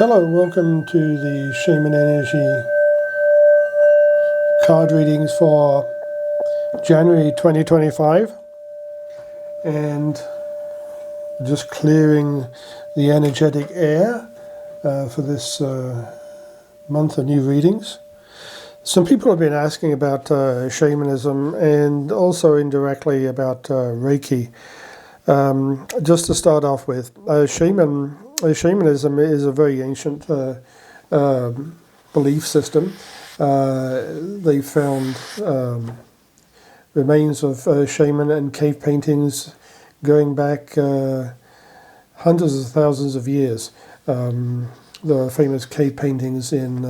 Hello, welcome to the Shaman Energy card readings for January 2025, and just clearing the energetic air for this month of new readings. Some people have been asking about shamanism and also indirectly about Reiki. Just to start off with, shamanism is a very ancient belief system. They found remains of shaman and cave paintings going back hundreds of thousands of years. There are famous cave paintings in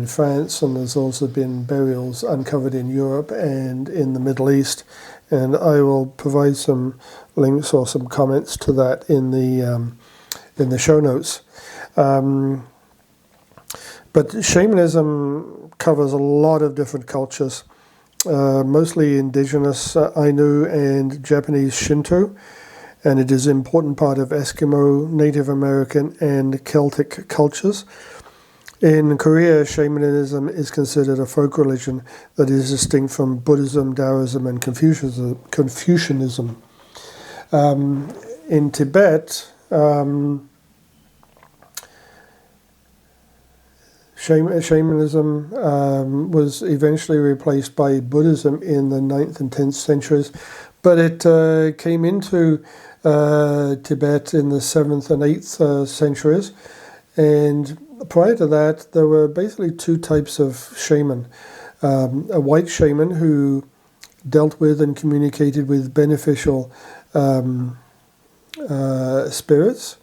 France, and there's also been burials uncovered in Europe and in the Middle East. And I will provide some links or some comments to that in the show notes. But shamanism covers a lot of different cultures, mostly indigenous Ainu and Japanese Shinto, and it is an important part of Eskimo, Native American, and Celtic cultures. In Korea, shamanism is considered a folk religion that is distinct from Buddhism, Taoism, and Confucianism. In Tibet, shamanism was eventually replaced by Buddhism in the 9th and 10th centuries, but it came into Tibet in the 7th and 8th centuries, and prior to that, there were basically two types of shaman. A white shaman who dealt with and communicated with beneficial spirits,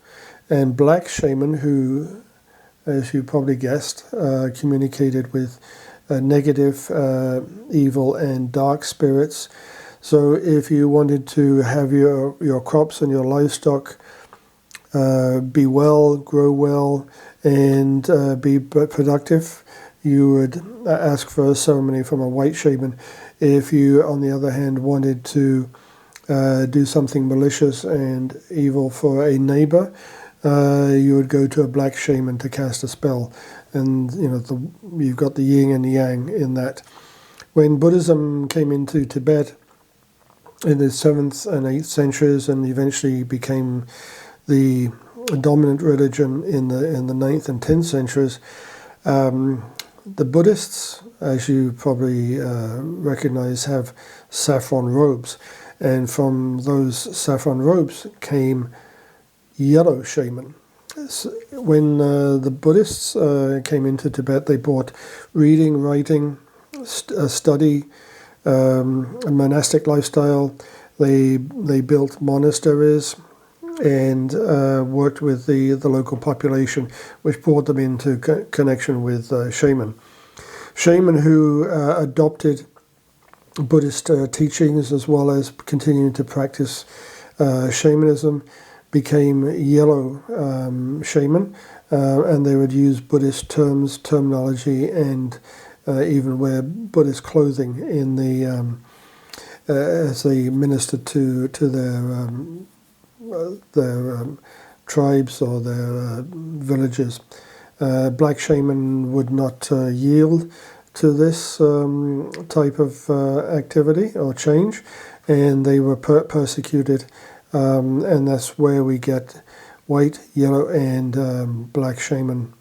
and black shaman who, as you probably guessed, communicated with negative, evil, and dark spirits. So if you wanted to have your crops and your livestock be well, grow well, and be productive, you would ask for a ceremony from a white shaman. If you, on the other hand, wanted to do something malicious and evil for a neighbor, you would go to a black shaman to cast a spell. And you've got the yin and the yang in that. When Buddhism came into Tibet in the 7th and 8th centuries and eventually became the dominant religion in the 9th and 10th centuries, the Buddhists, as you probably recognize, have saffron robes, and from those saffron robes came yellow shaman. When the Buddhists came into Tibet, they brought reading, writing, study, a monastic lifestyle. They built monasteries and worked with the local population, which brought them into connection with shaman. Shaman who adopted Buddhist teachings as well as continuing to practice shamanism became yellow shaman, and they would use Buddhist terminology, and even wear Buddhist clothing in the as they ministered to their tribes or their villages. Black shaman would not yield to this type of activity or change, and they were persecuted, and that's where we get white, yellow, and black shaman.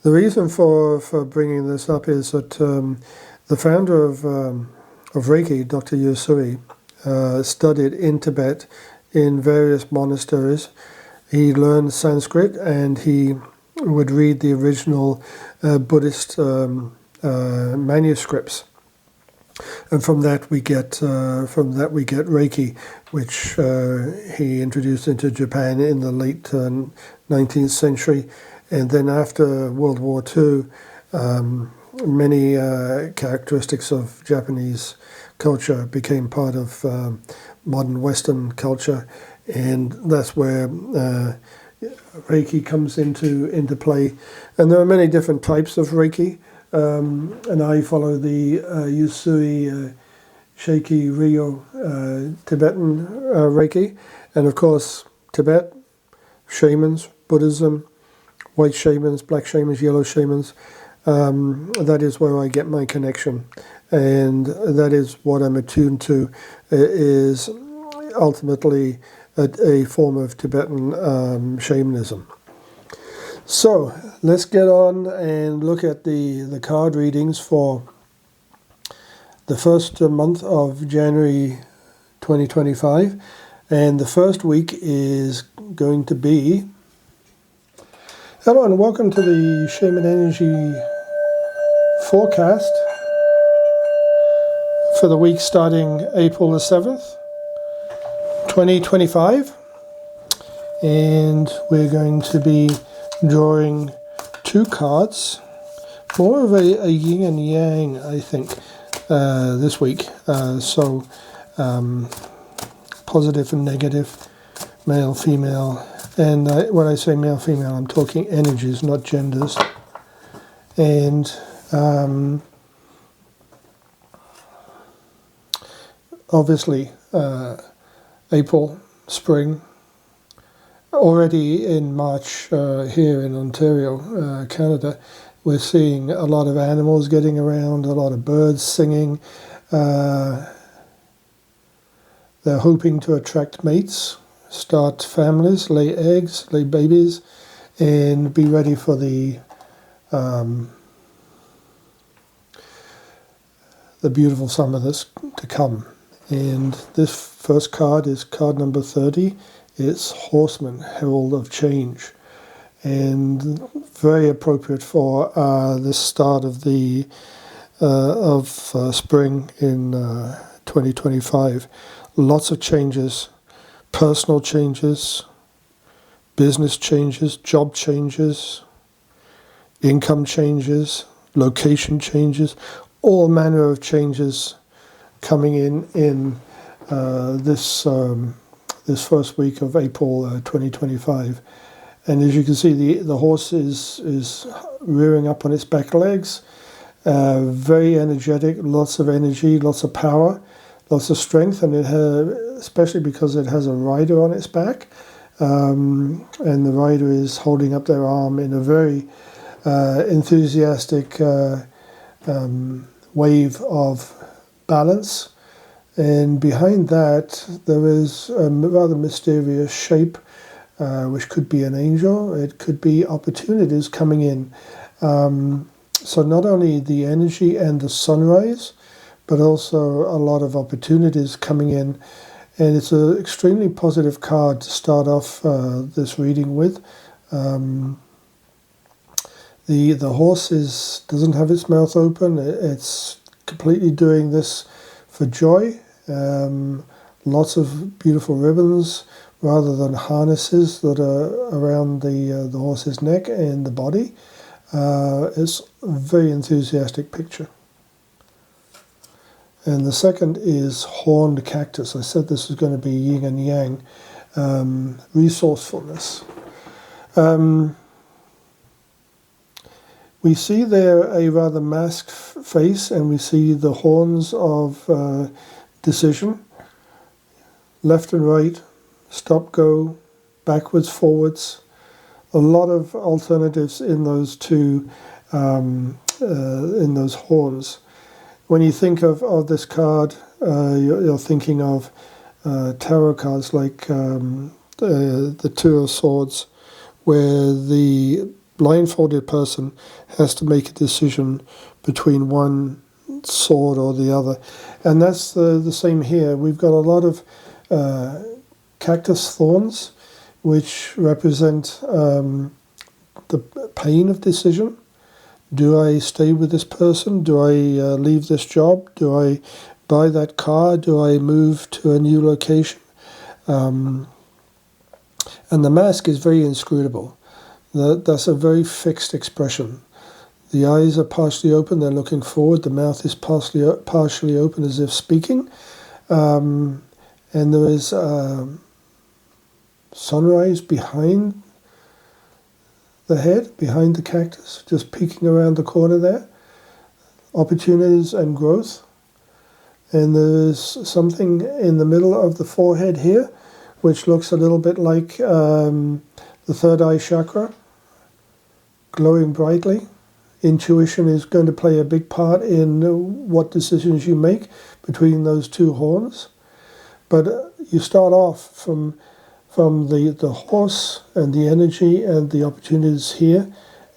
The reason for bringing this up is that the founder of Reiki, Dr. Usui, studied in Tibet in various monasteries. He learned Sanskrit, and he would read the original Buddhist manuscripts, and from that we get Reiki, which he introduced into Japan in the late 19th century, and then after World War II, many characteristics of Japanese culture became part of modern Western culture, and that's where Reiki comes into play. And there are many different types of Reiki, and I follow the Usui Shaky Ryo Tibetan Reiki, and of course Tibet, shamans, Buddhism, white shamans, black shamans, yellow shamans. That is where I get my connection, and that is what I'm attuned to. It is ultimately a form of Tibetan shamanism. So let's get on and look at the card readings for the first month of January 2025, and the first week is going to be... Hello and welcome to the Shaman Energy forecast for the week starting April the 7th, 2025, and we're going to be drawing two cards, more of a yin and yang, I think, this week. Positive and negative, male, female, and when I say male, female, I'm talking energies, not genders. And obviously, April, spring. Already in March here in Ontario, Canada, we're seeing a lot of animals getting around, a lot of birds singing. They're hoping to attract mates, start families, lay eggs, lay babies, and be ready for the beautiful summer that's to come. And this first card is card number 30. It's Horseman, Herald of Change, and very appropriate for this start of the spring in 2025. Lots of changes, personal changes, business changes, job changes, income changes, location changes, all manner of changes coming in this first week of April 2025. And as you can see, the horse is rearing up on its back legs, very energetic, lots of energy, lots of power, lots of strength, and especially because it has a rider on its back, and the rider is holding up their arm in a very enthusiastic wave of balance. And behind that, there is a rather mysterious shape, which could be an angel. It could be opportunities coming in. So not only the energy and the sunrise, but also a lot of opportunities coming in. And it's an extremely positive card to start off this reading with. The horse doesn't have its mouth open. It's completely doing this for joy. Lots of beautiful ribbons rather than harnesses that are around the horse's neck and the body. It's a very enthusiastic picture. And the second is Horned Cactus. I said this was going to be yin and yang. Resourcefulness. We see there a rather masked face, and we see the horns of decision, left and right, stop, go, backwards, forwards. A lot of alternatives in those two, in those horns. When you think of this card, you're thinking of tarot cards like the Two of Swords, where the blindfolded person has to make a decision between one sword or the other. And that's the same here. We've got a lot of cactus thorns, which represent the pain of decision. Do I stay with this person? Do I leave this job? Do I buy that car? Do I move to a new location? And the mask is very inscrutable. That's a very fixed expression. The eyes are partially open, they're looking forward. The mouth is partially open as if speaking. And there is sunrise behind the head, behind the cactus, just peeking around the corner there. Opportunities and growth. And there's something in the middle of the forehead here, which looks a little bit like the third eye chakra. glowing brightly. Intuition is going to play a big part in what decisions you make between those two horns. But you start off from the horse and the energy and the opportunities here,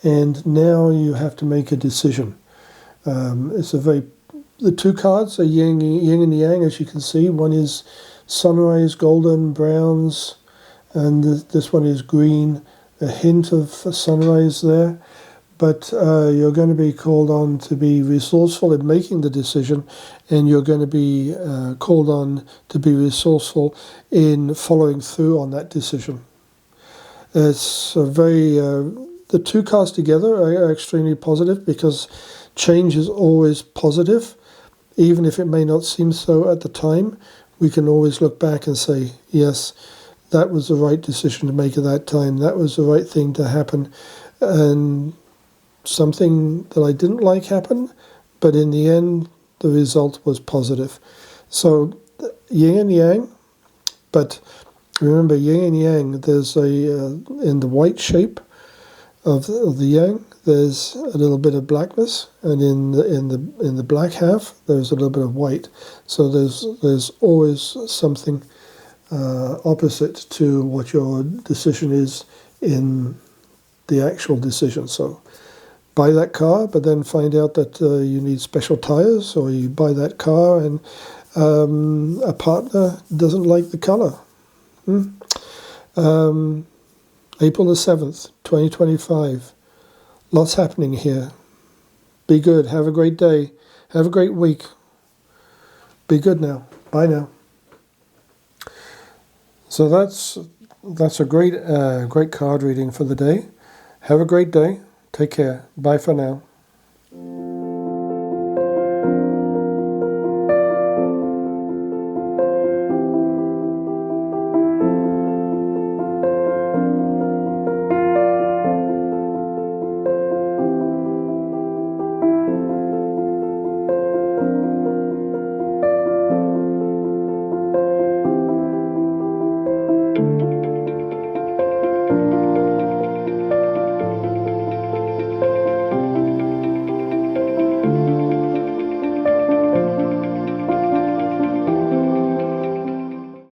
and now you have to make a decision. The two cards are yin and yang, as you can see. One is sunrise, golden, browns, and this one is green, a hint of sunrise there. But you're going to be called on to be resourceful in making the decision, and you're going to be called on to be resourceful in following through on that decision. It's the two cards together are extremely positive, because change is always positive. Even if it may not seem so at the time, we can always look back and say, yes, that was the right decision to make at that time. That was the right thing to happen. And something that I didn't like happened, but in the end, the result was positive. So yin and yang, but remember, yin and yang, there's in the white shape of the yang, there's a little bit of blackness, and in the black half, there's a little bit of white. So there's always something opposite to what your decision is in the actual decision. So buy that car, but then find out that you need special tires, or you buy that car and a partner doesn't like the color. April the 7th, 2025. Lots happening here. Be good. Have a great day. Have a great week. Be good now. Bye now. So that's a great card reading for the day. Have a great day. Take care. Bye for now.